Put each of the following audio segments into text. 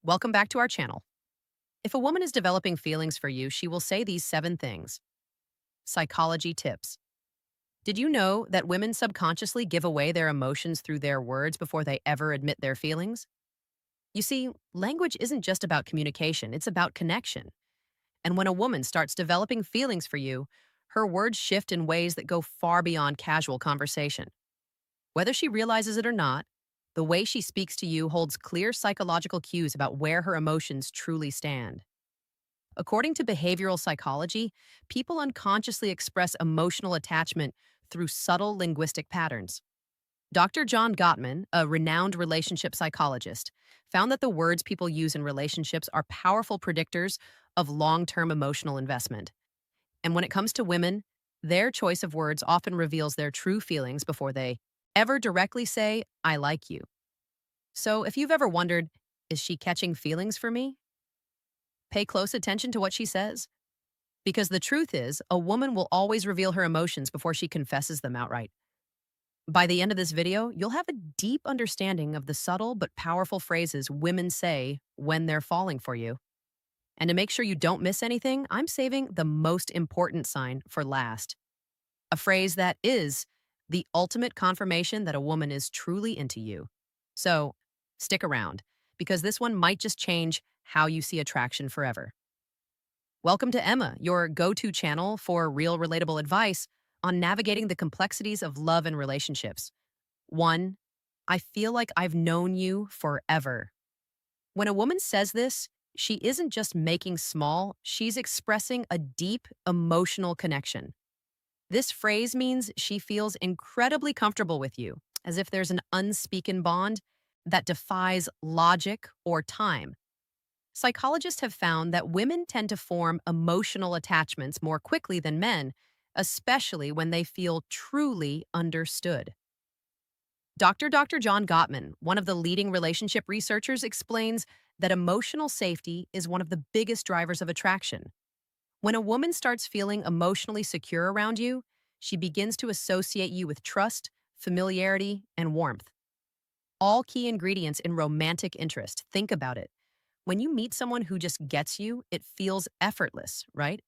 Welcome back to our channel. If a woman is developing feelings for you, she will say these 7 things. Psychology tips. Did you know that women subconsciously give away their emotions through their words before they ever admit their feelings? You see, language isn't just about communication, it's about connection. And when a woman starts developing feelings for you, her words shift in ways that go far beyond casual conversation. Whether she realizes it or not, the way she speaks to you holds clear psychological cues about where her emotions truly stand. According to behavioral psychology, people unconsciously express emotional attachment through subtle linguistic patterns. Dr. John Gottman, a renowned relationship psychologist, found that the words people use in relationships are powerful predictors of long term emotional investment. And when it comes to women, their choice of words often reveals their true feelings before they ever directly say, I like you. So if you've ever wondered, is she catching feelings for me? Pay close attention to what she says. Because the truth is, a woman will always reveal her emotions before she confesses them outright. By the end of this video, you'll have a deep understanding of the subtle but powerful phrases women say when they're falling for you. And to make sure you don't miss anything, I'm saving the most important sign for last. A phrase that is the ultimate confirmation that a woman is truly into you. So, stick around, because this one might just change how you see attraction forever. Welcome to Emma, your go to channel for real relatable advice on navigating the complexities of love and relationships. 1. I feel like I've known you forever. When a woman says this, she isn't just making small, she's expressing a deep emotional connection. This phrase means she feels incredibly comfortable with you, as if there's an unspoken bond that defies logic or time. Psychologists have found that women tend to form emotional attachments more quickly than men, especially when they feel truly understood. Dr. John Gottman, one of the leading relationship researchers, explains that emotional safety is one of the biggest drivers of attraction. When a woman starts feeling emotionally secure around you, she begins to associate you with trust, familiarity, and warmth. All key ingredients in romantic interest. Think about it. When you meet someone who just gets you, it feels effortless, right?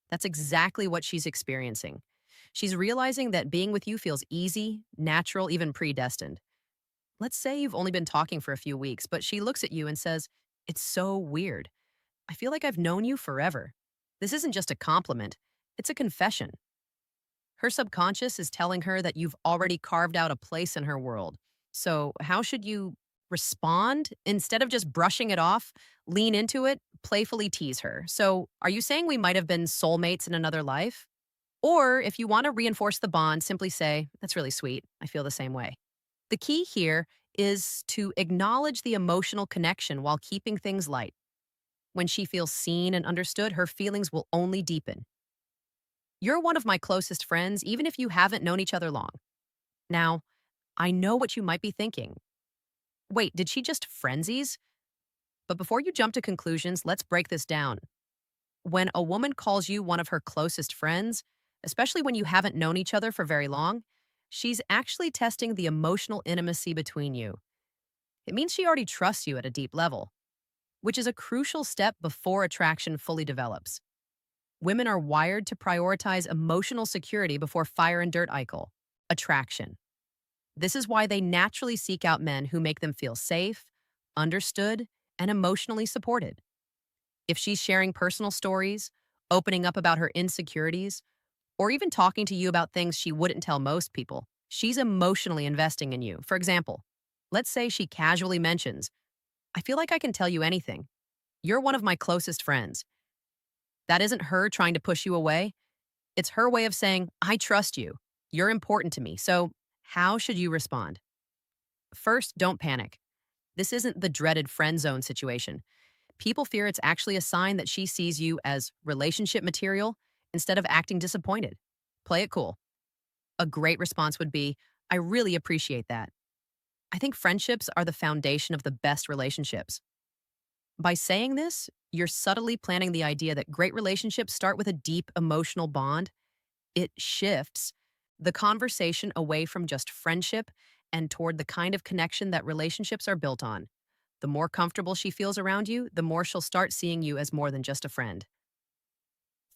That's exactly what she's experiencing. She's realizing that being with you feels easy, natural, even predestined. Let's say you've only been talking for a few weeks, but she looks at you and says, It's so weird. I feel like I've known you forever. This isn't just a compliment, it's a confession. Her subconscious is telling her that you've already carved out a place in her world. So, how should you respond? Instead of just brushing it off, lean into it, playfully tease her. So, are you saying we might have been soulmates in another life? Or if you want to reinforce the bond, simply say, That's really sweet. I feel the same way. The key here is to acknowledge the emotional connection while keeping things light. When she feels seen and understood, her feelings will only deepen. You're one of my closest friends, even if you haven't known each other long. Now, I know what you might be thinking. Wait, did she just frenzies? But before you jump to conclusions, let's break this down. When a woman calls you one of her closest friends, especially when you haven't known each other for very long, she's actually testing the emotional intimacy between you. It means she already trusts you at a deep level, which is a crucial step before attraction fully develops. Women are wired to prioritize emotional security before fire and dirt Eichel, attraction. This is why they naturally seek out men who make them feel safe, understood, and emotionally supported. If she's sharing personal stories, opening up about her insecurities, or even talking to you about things she wouldn't tell most people, she's emotionally investing in you. For example, let's say she casually mentions, I feel like I can tell you anything. You're one of my closest friends. That isn't her trying to push you away. It's her way of saying, I trust you. You're important to me. So, how should you respond? First, don't panic. This isn't the dreaded friend zone situation. People fear it's actually a sign that she sees you as relationship material instead of acting disappointed. Play it cool. A great response would be, I really appreciate that. I think friendships are the foundation of the best relationships. By saying this, you're subtly planting the idea that great relationships start with a deep emotional bond. It shifts the conversation away from just friendship and toward the kind of connection that relationships are built on, The more comfortable she feels around you, the more she'll start seeing you as more than just a friend.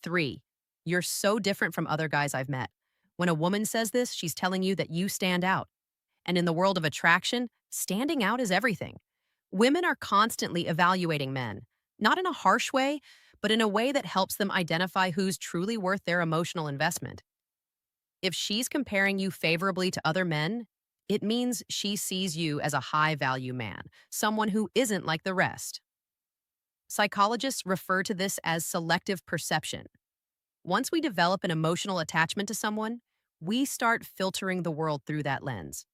3. You're so different from other guys I've met. When a woman says this, she's telling you that you stand out. And in the world of attraction, standing out is everything. Women are constantly evaluating men, not in a harsh way, but in a way that helps them identify who's truly worth their emotional investment. If she's comparing you favorably to other men, it means she sees you as a high value man, someone who isn't like the rest. Psychologists refer to this as selective perception. Once we develop an emotional attachment to someone, we start filtering the world through that lens.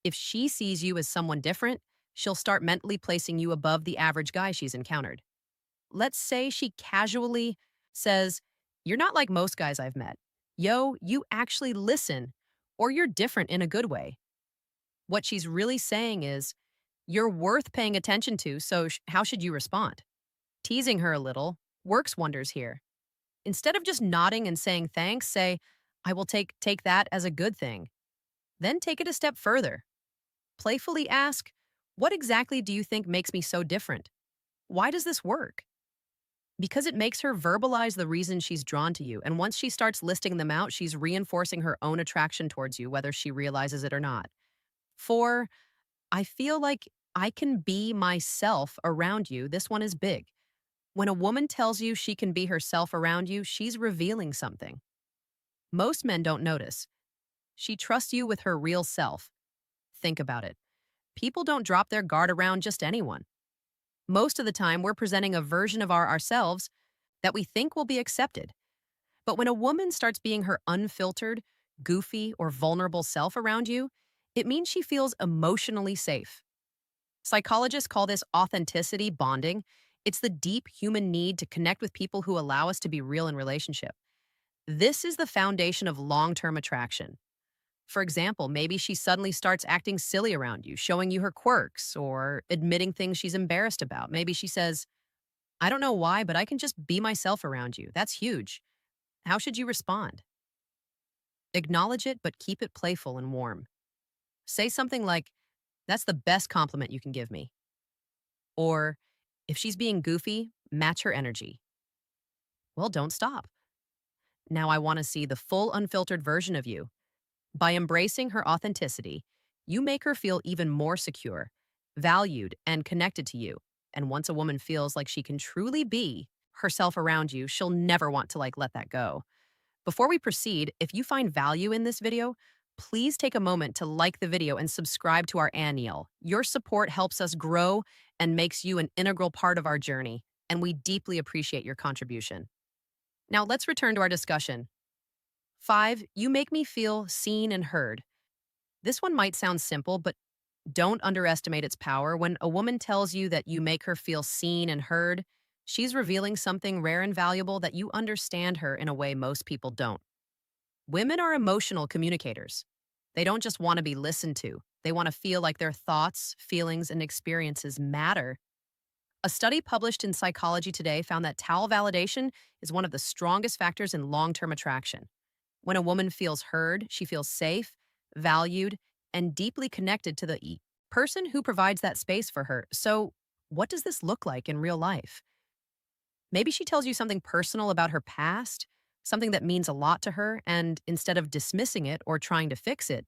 If she sees you as someone different, she'll start mentally placing you above the average guy she's encountered. Let's say she casually says, "You're not like most guys I've met. Yo, you actually listen," or "You're different in a good way." What she's really saying is, "You're worth paying attention to, so how should you respond?" Teasing her a little works wonders here. Instead of just nodding and saying thanks, say, "I will take that as a good thing." Then take it a step further. Playfully ask, "What exactly do you think makes me so different? Why does this work?" Because it makes her verbalize the reason she's drawn to you. And once she starts listing them out, she's reinforcing her own attraction towards you, whether she realizes it or not. 4, I feel like I can be myself around you. This one is big. When a woman tells you she can be herself around you, she's revealing something. Most men don't notice. She trusts you with her real self. Think about it. People don't drop their guard around just anyone. Most of the time, we're presenting a version of ourselves that we think will be accepted. But when a woman starts being her unfiltered, goofy, or vulnerable self around you, it means she feels emotionally safe. Psychologists call this authenticity bonding. It's the deep human need to connect with people who allow us to be real in relationship. This is the foundation of long-term attraction. For example, maybe she suddenly starts acting silly around you, showing you her quirks or admitting things she's embarrassed about. Maybe she says, "I don't know why, but I can just be myself around you." That's huge. How should you respond? Acknowledge it, but keep it playful and warm. Say something like, "That's the best compliment you can give me." Or, if she's being goofy, match her energy. Well, don't stop. "Now I want to see the full unfiltered version of you." By embracing her authenticity, you make her feel even more secure, valued, and connected to you. And once a woman feels like she can truly be herself around you, she'll never want to let that go. Before we proceed, if you find value in this video, please take a moment to like the video and subscribe to our annual. Your support helps us grow and makes you an integral part of our journey, and we deeply appreciate your contribution. Now let's return to our discussion. 5, you make me feel seen and heard. This one might sound simple, but don't underestimate its power. When a woman tells you that you make her feel seen and heard, she's revealing something rare and valuable, that you understand her in a way most people don't. Women are emotional communicators. They don't just want to be listened to. They want to feel like their thoughts, feelings, and experiences matter. A study published in Psychology Today found that towel validation is one of the strongest factors in long-term attraction. When a woman feels heard, she feels safe, valued, and deeply connected to the person who provides that space for her. So, what does this look like in real life? Maybe she tells you something personal about her past, something that means a lot to her, and instead of dismissing it or trying to fix it,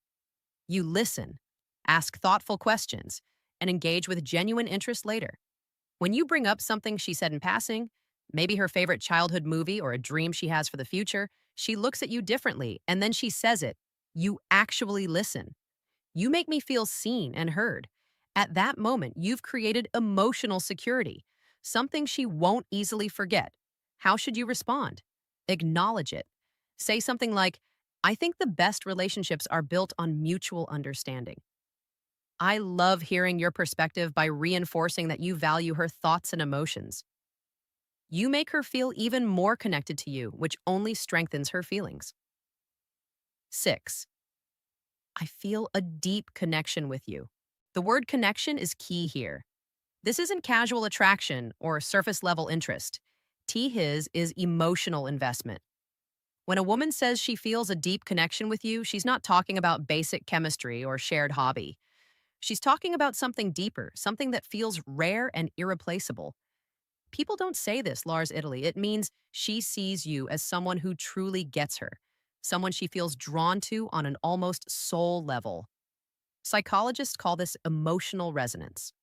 you listen, ask thoughtful questions, and engage with genuine interest later. When you bring up something she said in passing, maybe her favorite childhood movie or a dream she has for the future, she looks at you differently and then she says it. You actually listen. "You make me feel seen and heard." At that moment, you've created emotional security, something she won't easily forget. How should you respond? Acknowledge it. Say something like, "I think the best relationships are built on mutual understanding." I love hearing your perspective by reinforcing that you value her thoughts and emotions. You make her feel even more connected to you, which only strengthens her feelings. 6, I feel a deep connection with you. The word connection is key here. This isn't casual attraction or surface level interest. His is emotional investment. When a woman says she feels a deep connection with you, she's not talking about basic chemistry or shared hobby. She's talking about something deeper, something that feels rare and irreplaceable. People don't say this, Lars Italy. It means she sees you as someone who truly gets her, someone she feels drawn to on an almost soul level. Psychologists call this emotional resonance.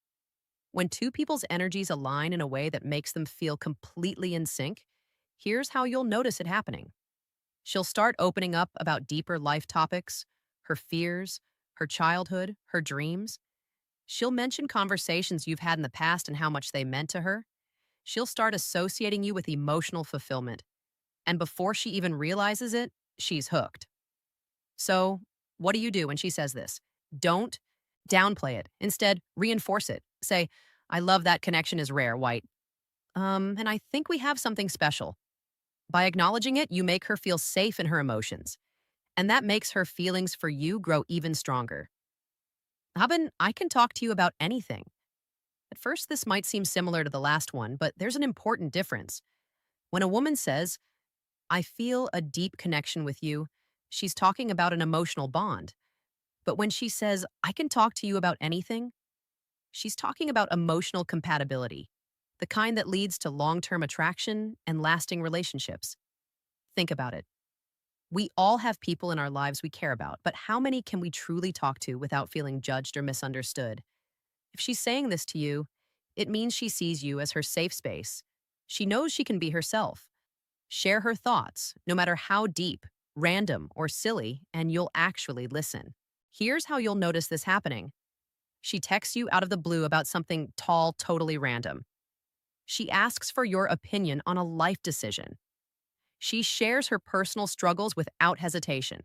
When two people's energies align in a way that makes them feel completely in sync, here's how you'll notice it happening. She'll start opening up about deeper life topics, her fears, her childhood, her dreams. She'll mention conversations you've had in the past and how much they meant to her. She'll start associating you with emotional fulfillment. And before she even realizes it, she's hooked. So, what do you do when she says this? Don't downplay it. Instead, reinforce it. Say, I love that connection is rare, White. And I think we have something special. By acknowledging it, you make her feel safe in her emotions. And that makes her feelings for you grow even stronger. Haben, I can talk to you about anything. At first, this might seem similar to the last one, but there's an important difference. When a woman says, I feel a deep connection with you, she's talking about an emotional bond. But when she says, I can talk to you about anything, she's talking about emotional compatibility, the kind that leads to long term attraction and lasting relationships. Think about it. We all have people in our lives we care about, but how many can we truly talk to without feeling judged or misunderstood? If she's saying this to you, it means she sees you as her safe space. She knows she can be herself. Share her thoughts, no matter how deep, random, or silly, and you'll actually listen. Here's how you'll notice this happening. She texts you out of the blue about something totally random. She asks for your opinion on a life decision. She shares her personal struggles without hesitation.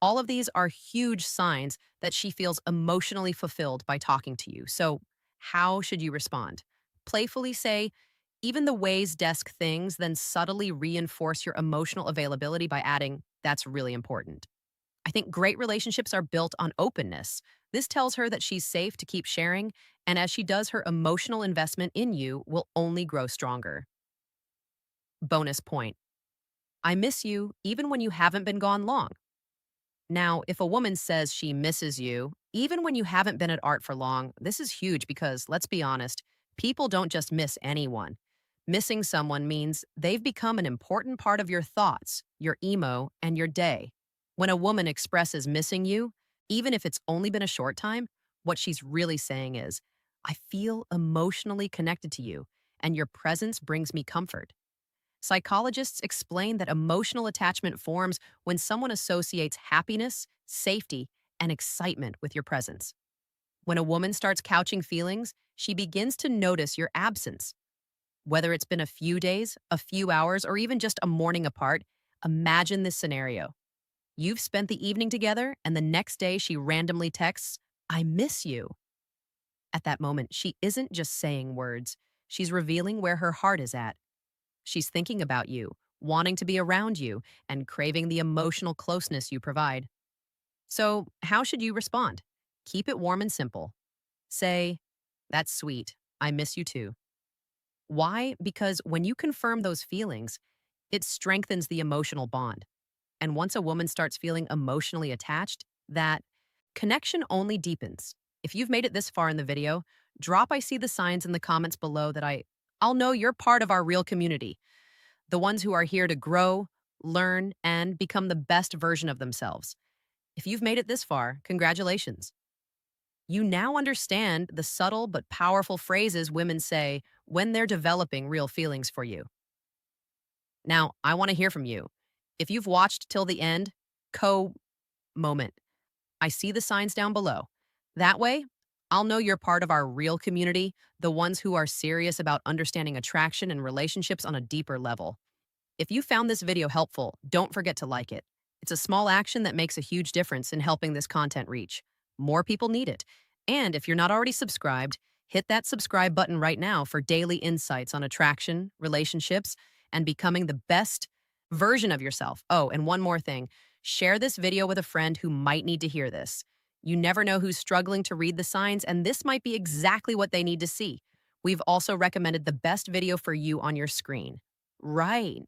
All of these are huge signs that she feels emotionally fulfilled by talking to you. So, how should you respond? Playfully say, even the ways desk things, then subtly reinforce your emotional availability by adding, that's really important. I think great relationships are built on openness. This tells her that she's safe to keep sharing, and as she does, her emotional investment in you will only grow stronger. Bonus point. I miss you even when you haven't been gone long. Now, if a woman says she misses you, even when you haven't been at art for long, this is huge because, let's be honest, people don't just miss anyone. Missing someone means they've become an important part of your thoughts, your emo, and your day. When a woman expresses missing you, even if it's only been a short time, what she's really saying is, I feel emotionally connected to you, and your presence brings me comfort. Psychologists explain that emotional attachment forms when someone associates happiness, safety, and excitement with your presence. When a woman starts couching feelings, she begins to notice your absence. Whether it's been a few days, a few hours, or even just a morning apart, imagine this scenario. You've spent the evening together, and the next day she randomly texts, I miss you. At that moment, she isn't just saying words, she's revealing where her heart is at. She's thinking about you, wanting to be around you, and craving the emotional closeness you provide. So, how should you respond? Keep it warm and simple. Say, that's sweet. I miss you too. Why? Because when you confirm those feelings, it strengthens the emotional bond. And once a woman starts feeling emotionally attached, that connection only deepens. If you've made it this far in the video, drop I see the signs in the comments below that I'll know you're part of our real community. The ones who are here to grow, learn, and become the best version of themselves. If you've made it this far, congratulations. You now understand the subtle but powerful phrases women say when they're developing real feelings for you. Now, I want to hear from you. If you've watched till the end, moment. I see the signs down below. That way, I'll know you're part of our real community, the ones who are serious about understanding attraction and relationships on a deeper level. If you found this video helpful, don't forget to like it. It's a small action that makes a huge difference in helping this content reach. More people need it. And if you're not already subscribed, hit that subscribe button right now for daily insights on attraction, relationships, and becoming the best version of yourself. Oh, and one more thing. Share this video with a friend who might need to hear this. You never know who's struggling to read the signs, and this might be exactly what they need to see. We've also recommended the best video for you on your screen. Right.